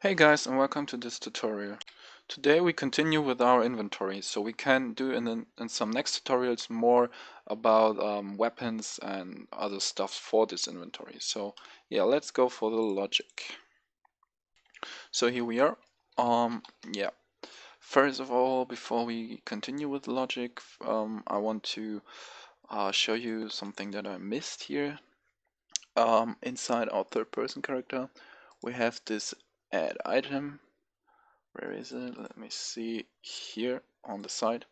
Hey guys, and welcome to this tutorial. Today we continue with our inventory, so we can do in some next tutorials more about weapons and other stuff for this inventory. So yeah, let's go for the logic. So here we are. Um, yeah. First of all, before we continue with logic, I want to show you something that I missed here. Inside our third-person character, we have this add item. Where is it? Let me see, here on the side,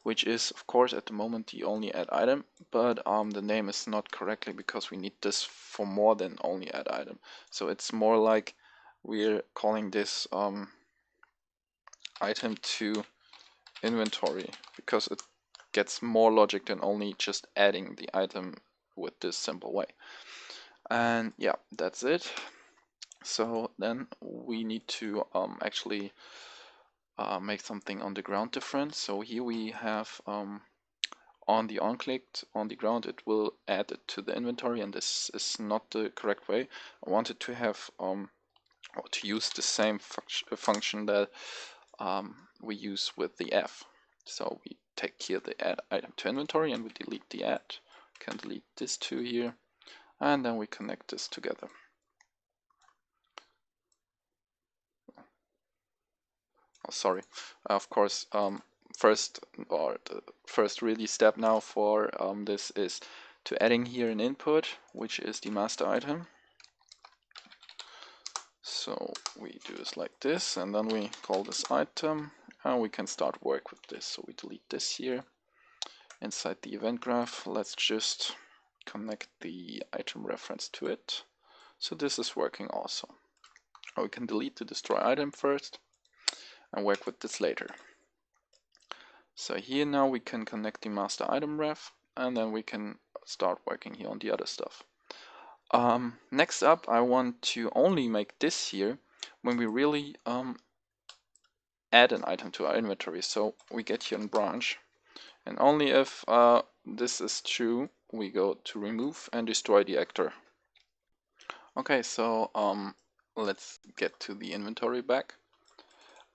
which is of course at the moment the only add item, but the name is not correctly because we need this for more than only add item. So it's more like we're calling this item to inventory because it gets more logic than only just adding the item with this simple way. And yeah, that's it. So then we need to actually make something on the ground different. So here we have on the on-clicked on the ground, it will add it to the inventory, and this is not the correct way. I wanted to have or to use the same function that we use with the F. So we take here the add item to inventory and we delete the add. We can delete this two here, and then we connect this together. Oh, sorry. Of course, first or the first really step now for this is to adding here an input, which is the master item. So we do this like this, and then we call this item, and we can start work with this. So we delete this here. Inside the event graph, let's just connect the item reference to it. So this is working also. We can delete the destroy item first and work with this later. So here now we can connect the master item ref, and then we can start working here on the other stuff. Next up, I want to only make this here when we really add an item to our inventory. So we get here in branch, and only if this is true, we go to remove and destroy the actor. Okay, so let's get to the inventory back,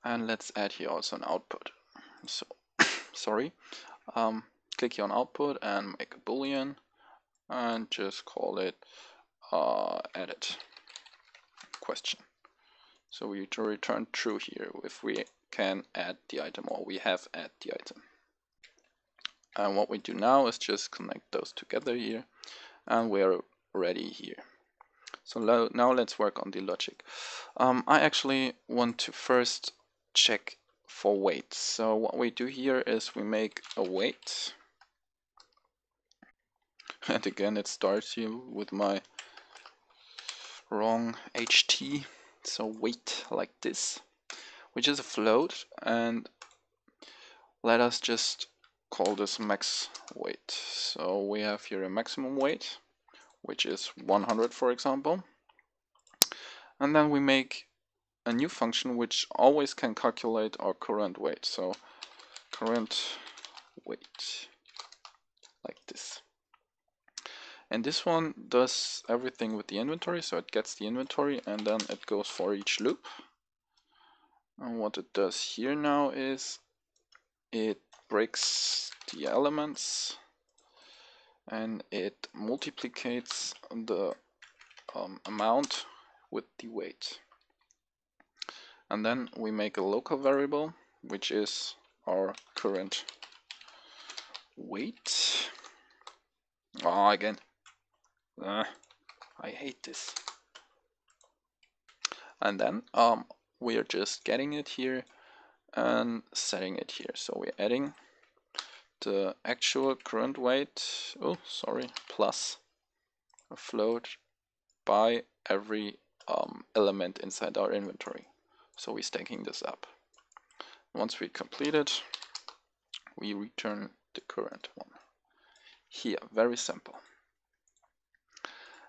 and let's add here also an output. So sorry, click here on output and make a boolean and just call it edit question. So we return true here if we can add the item or we have add the item. And what we do now is just connect those together here, and we're ready here. So now let's work on the logic. I actually want to first check for weight. So what we do here is we make a weight. And again, it starts here with my wrong HT. So weight like this, which is a float, and let us just call this max weight. So we have here a maximum weight, which is 100, for example. And then we make a new function which always can calculate our current weight. So current weight, like this. And this one does everything with the inventory, so it gets the inventory and then it goes for each loop. And what it does here now is it breaks the elements and it multiplicates the amount with the weight. And then we make a local variable, which is our current weight. Oh, again. I hate this. And then we are just getting it here and setting it here. So we're adding the actual current weight, oh sorry, plus a float by every element inside our inventory. So we're stacking this up. Once we complete it, we return the current one. Here, very simple.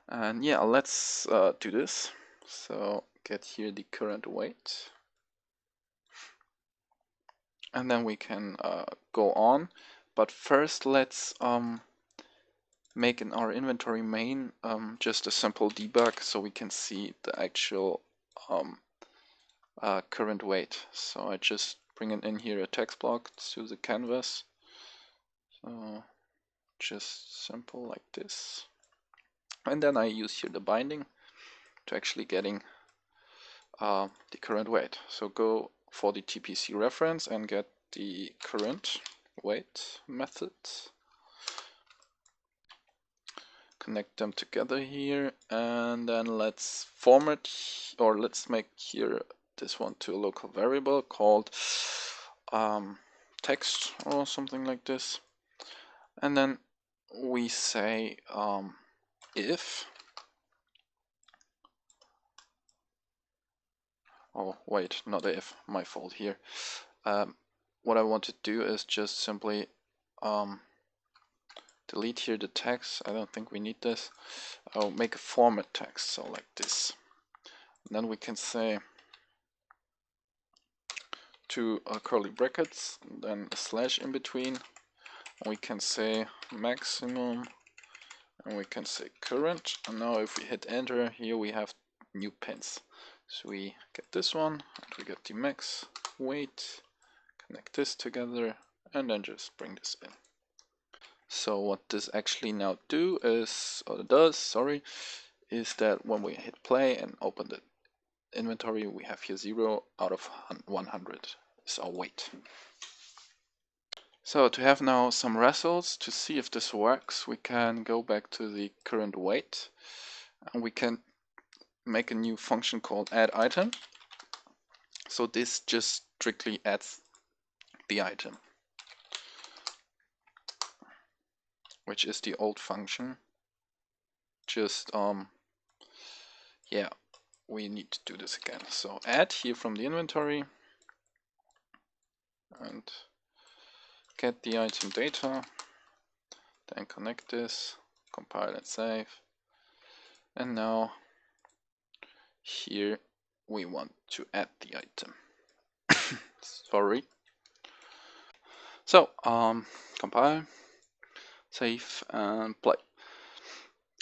And yeah, let's do this. So get here the current weight. And then we can go on. But first let's make in our inventory main just a simple debug so we can see the actual current weight. So I just bring in here a text block to the canvas. So just simple like this. And then I use here the binding to actually getting the current weight. So go for the TPC reference and get the current weight method. Connect them together here, and then let's format, or let's make here this one to a local variable called text or something like this. And then we say if, oh wait, not if, my fault here. What I want to do is just simply delete here the text. I don't think we need this. I'll make a format text, so like this. And then we can say two curly brackets, and then a slash in between. And we can say maximum, and we can say current. And now if we hit enter, here we have new pins. So we get this one, and we get the max weight, connect this together, and then just bring this in. So what this actually now does, is that when we hit play and open the inventory, we have here 0 out of 100 is our weight. So to have now some results to see if this works, we can go back to the current weight, and we can make a new function called add item. So this just strictly adds the item, which is the old function. Just yeah, we need to do this again. So add here from the inventory and get the item data, then connect this, compile and save. And now here we want to add the item. Sorry. So compile, save, and play.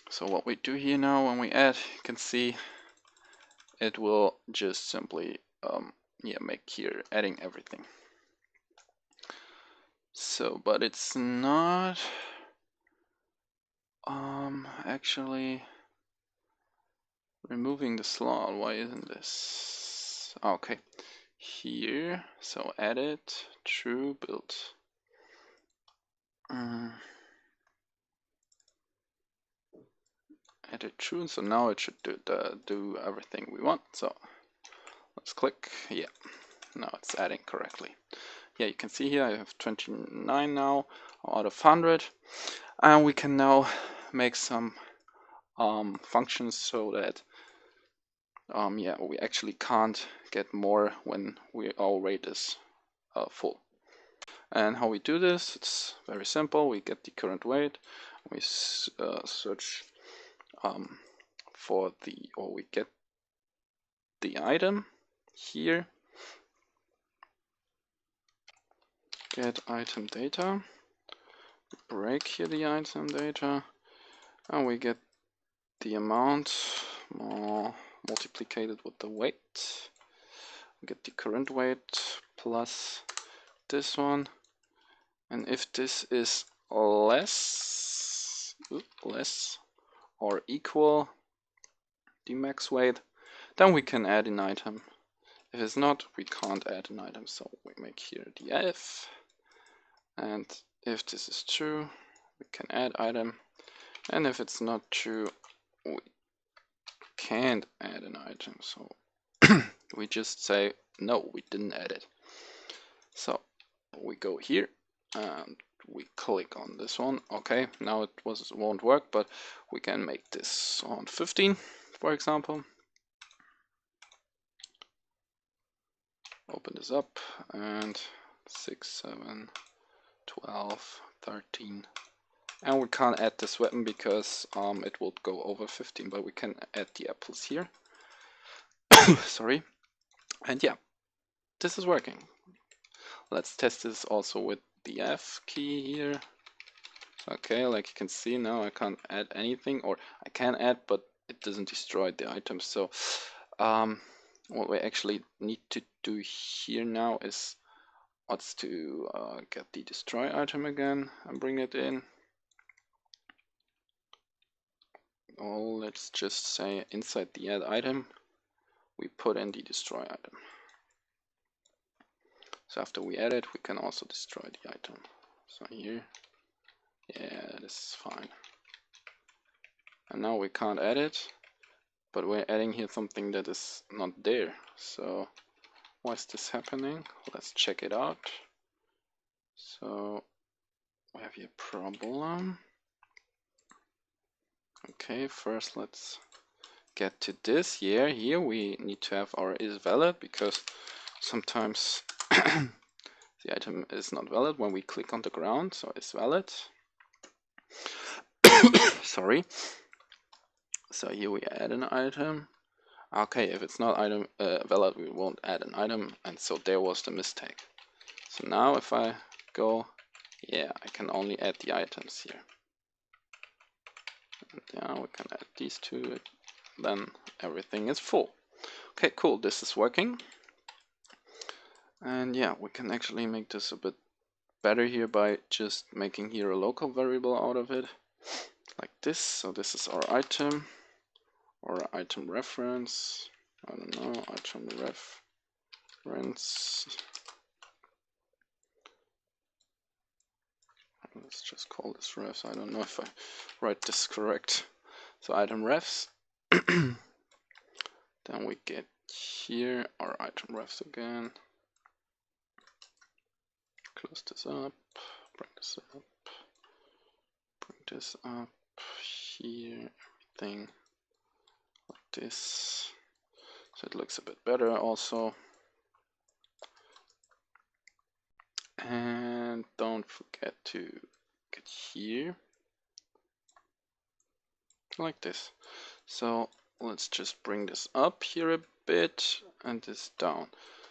So what we do here now when we add, you can see it will just simply make here adding everything. So, but it's not actually removing the slot. Why isn't this? Okay, here, so edit, true, build. Edit true, so now it should do everything we want. So let's click, yeah, now it's adding correctly. Yeah, you can see here I have 29 now out of 100, and we can now make some functions so that we actually can't get more when our rate is full. And how we do this, it's very simple. We get the current weight, we search we get the item here, get item data, break here the item data, and we get the amount multiplied with the weight. We get the current weight plus this one, and if this is less or equal the max weight, then we can add an item. If it's not, we can't add an item, so we make here the if, and if this is true, we can add item, and if it's not true, we can't add an item, so we just say no, we didn't add it. So we go here and we click on this one. Okay, now it won't work, but we can make this on 15, for example. Open this up, and 6, 7, 12, 13. And we can't add this weapon because it would go over 15, but we can add the apples here. Sorry. And yeah, this is working. Let's test this also with the F key here. Okay, like you can see now I can't add anything, or I can add, but it doesn't destroy the items. So what we actually need to do here now is let's to get the destroy item again and bring it in. Oh, let's just say inside the add item we put in the destroy item. So after we add it, we can also destroy the item. So here, yeah, this is fine. And now we can't add it, but we're adding here something that is not there. So why is this happening? Let's check it out. So we have here a problem. Okay, first let's get to this. Yeah, here we need to have our is valid because sometimes the item is not valid when we click on the ground, so it's valid. Sorry. So here we add an item. Okay, if it's not item valid, we won't add an item, and so there was the mistake. So now if I go, yeah, I can only add the items here. And yeah, we can add these two, then everything is full. Okay, cool, this is working. And yeah, we can actually make this a bit better here by just making here a local variable out of it, like this. So this is our item, or item reference, I don't know, item reference. Let's just call this refs. I don't know if I write this correct. So item refs. Then we get here our item refs again. Close this up, bring this up, bring this up, here, everything like this. So it looks a bit better also. And don't forget to get here, like this. So let's just bring this up here a bit and this down.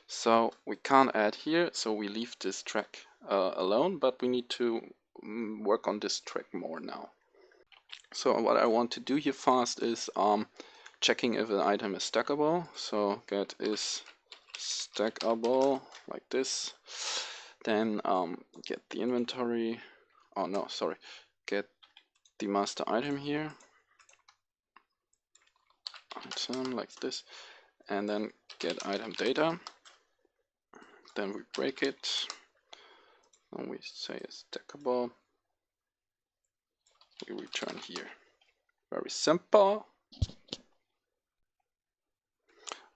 So we can't add here, so we leave this track alone, but we need to work on this track more now. So what I want to do here fast is checking if an item is stackable. So get is stackable, like this. Then get the inventory, oh no, sorry, get the master item here, item like this, and then get item data. Then we break it, and we say it's stackable. We return here. Very simple.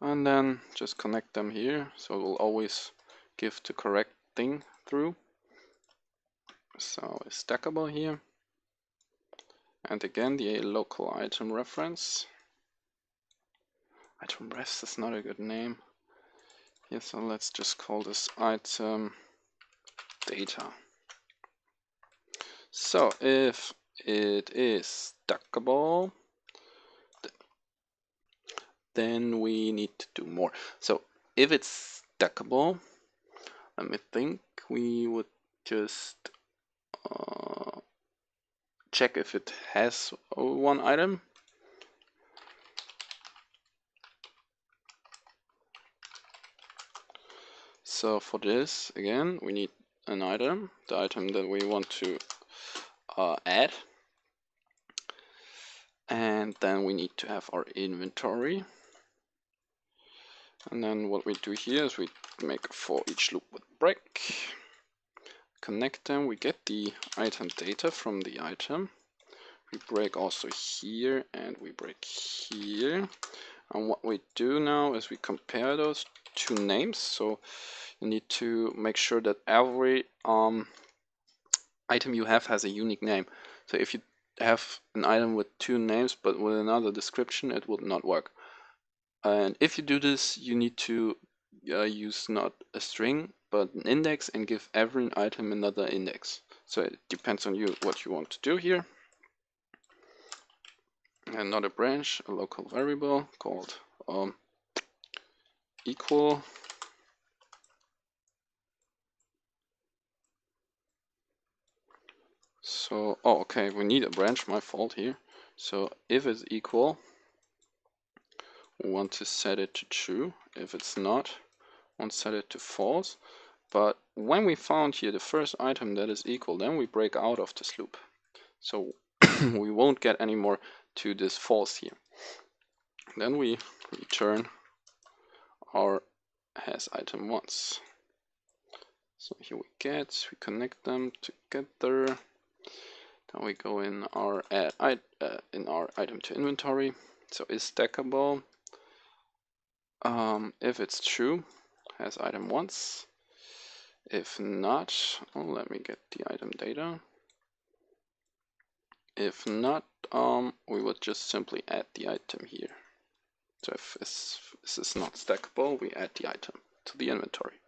And then just connect them here, so it will always give the correct thing through. So it's stackable here. And again, the local item reference. Item refs is not a good name. Yeah, so let's just call this item data. So if it is stackable, then we need to do more. So if it's stackable, let me think, we would just check if it has one item. So for this, again, we need an item, the item that we want to add. And then we need to have our inventory. And then what we do here is we make a for each loop with break. Connect them, we get the item data from the item. We break also here and we break here. And what we do now is we compare those two names. So you need to make sure that every item you have has a unique name. So if you have an item with two names but with another description, it would not work. And if you do this, you need to use not a string but an index and give every item another index. So it depends on you what you want to do here. And not a branch, a local variable called equal. So, oh, okay, we need a branch, my fault here. So if it's equal, we want to set it to true. If it's not, we'll set it to false. But when we found here the first item that is equal, then we break out of this loop. So we won't get anymore to this false here. Then we return our has item once. So here we connect them together. Then we go in our item to inventory. So is stackable. If it's true, has item once. If not, let me get the item data. If not, we would just simply add the item here. So if this is not stackable, we add the item to the inventory.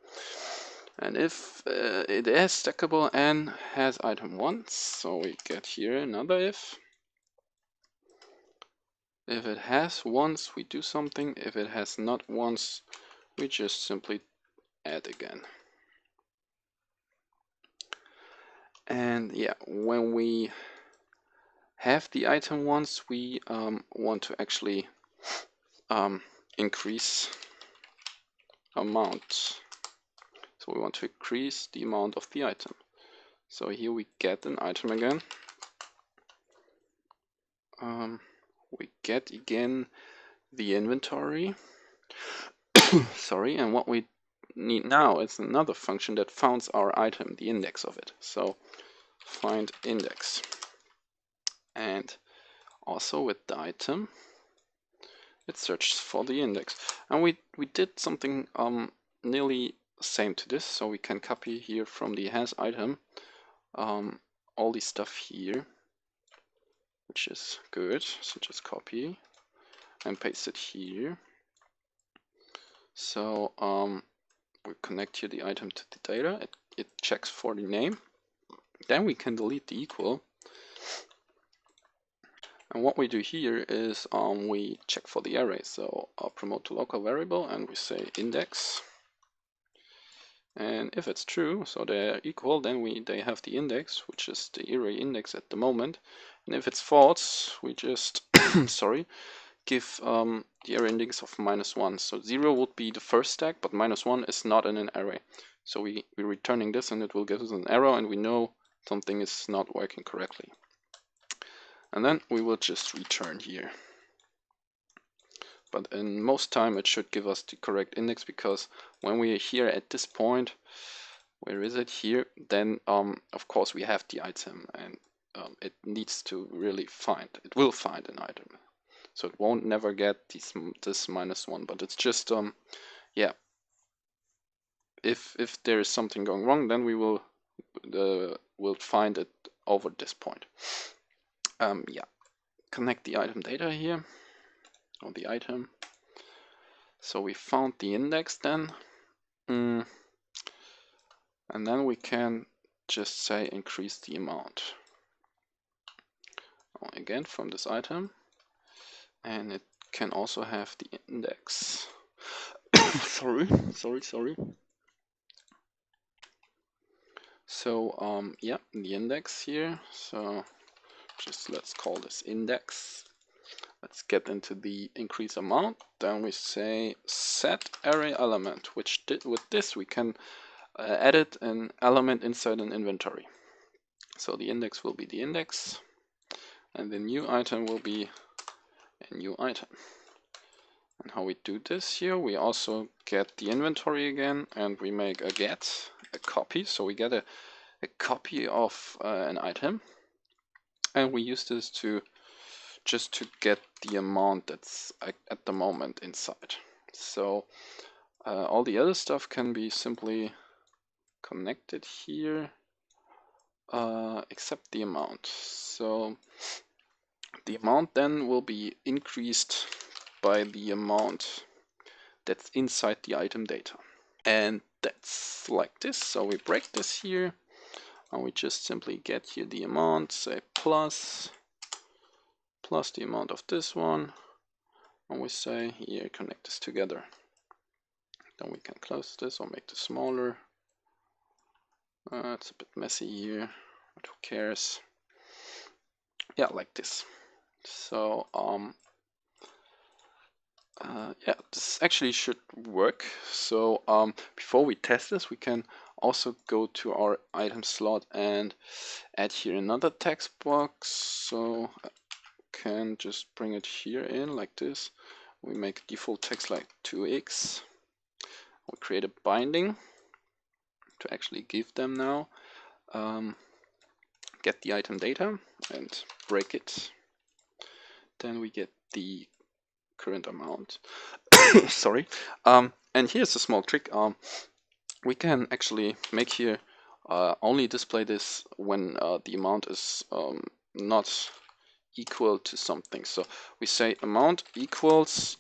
And if it is stackable and has item once, so we get here another if. If it has once, we do something. If it has not once, we just simply add again. And yeah, when we have the item once, we want to actually increase amount. So we want to increase the amount of the item. So here we get an item again. We get again the inventory. Sorry, and what we need now is another function that finds our item, the index of it. So find index. And also with the item, it searches for the index. And we did something nearly same to this, so we can copy here from the has item all the stuff here, which is good. So just copy and paste it here. So we connect here the item to the data. It checks for the name. Then we can delete the equal. And what we do here is we check for the array. So promote to local variable, and we say index. And if it's true, so they're equal, then they have the index, which is the array index at the moment. And if it's false, we just sorry, give the array index of -1. So 0 would be the first stack, but -1 is not in an array. So we're returning this, and it will give us an error, and we know something is not working correctly. And then we will just return here. But in most time it should give us the correct index, because when we are here at this point, where is it here, then of course we have the item, and it needs to really it will find an item. So it won't never get this -1, but it's just yeah, if there is something going wrong, then we will find it over this point. Yeah, connect the item data here, or the item. So we found the index then, and then we can just say increase the amount. Again from this item, and it can also have the index. sorry. So yeah, the index here. So just let's call this index. Let's get into the increase amount. Then we say set array element, which with this we can edit an element inside an inventory. So the index will be the index, and the new item will be a new item. And how we do this here, we also get the inventory again, and we make a copy. So we get a copy of an item, and we use this just to get the amount that's at the moment inside. So all the other stuff can be simply connected here, except the amount. So the amount then will be increased by the amount that's inside the item data. And that's like this. So we break this here, and we just simply get here the amount, say plus the amount of this one, and we say here connect this together. Then we can close this or make this smaller. It's a bit messy here, but who cares? Yeah, like this. So Yeah, this actually should work. So before we test this, we can also go to our item slot and add here another text box. So I can just bring it here in like this. We make default text like 2x. We'll create a binding to actually give them now. Get the item data and break it. Then we get the current amount. Sorry. And here's a small trick. We can actually make here only display this when the amount is not equal to something. So we say amount equals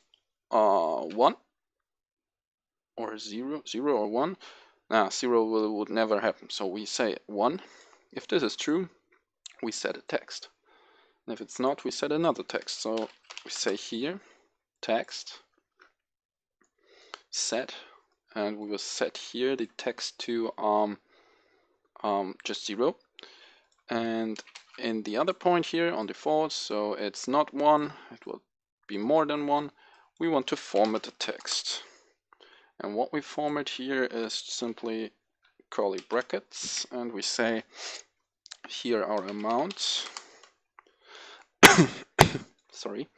1 or 0 or 1. Now 0 would never happen. So we say 1. If this is true, we set a text. And if it's not, we set another text. So we say here text set, and we will set here the text to just 0. And in the other point here on default, so it's not 1, it will be more than 1, we want to format the text. And what we format here is simply curly brackets, and we say here our amount. Sorry.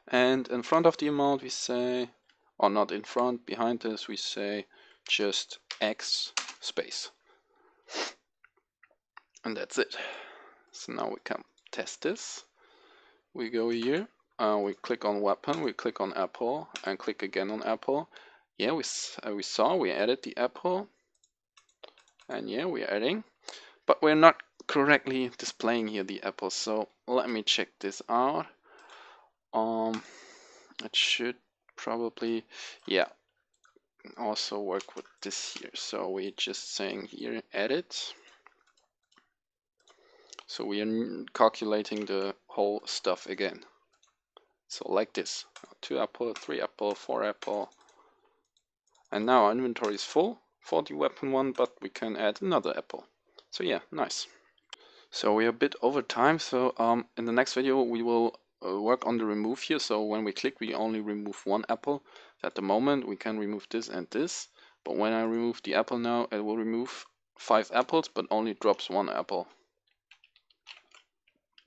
And in front of the amount we say, or not in front, behind this we say just X space. And that's it. So now we can test this. We go here, we click on weapon, we click on apple, and click again on apple. Yeah, we saw we added the apple, and yeah, we're adding, but we're not correctly displaying here the apple. So let me check this out. It should probably, yeah, also work with this here. So we're just saying here edit. So we are calculating the whole stuff again. So like this, 2 apple, 3 apple, 4 apple. And now our inventory is full for the weapon one, but we can add another apple. So yeah, nice. So we're a bit over time, so in the next video we will work on the remove here. So when we click, we only remove 1 apple. At the moment we can remove this and this, but when I remove the apple now, it will remove 5 apples, but only drops 1 apple.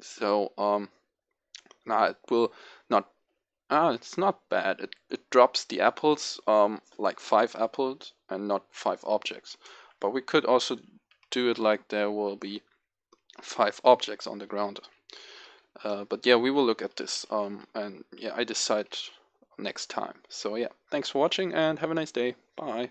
So now it will not, it's not bad. It drops the apples, like 5 apples and not 5 objects. But we could also do it like there will be 5 objects on the ground. But yeah, we will look at this, and yeah, I decide next time. So yeah, thanks for watching and have a nice day. Bye.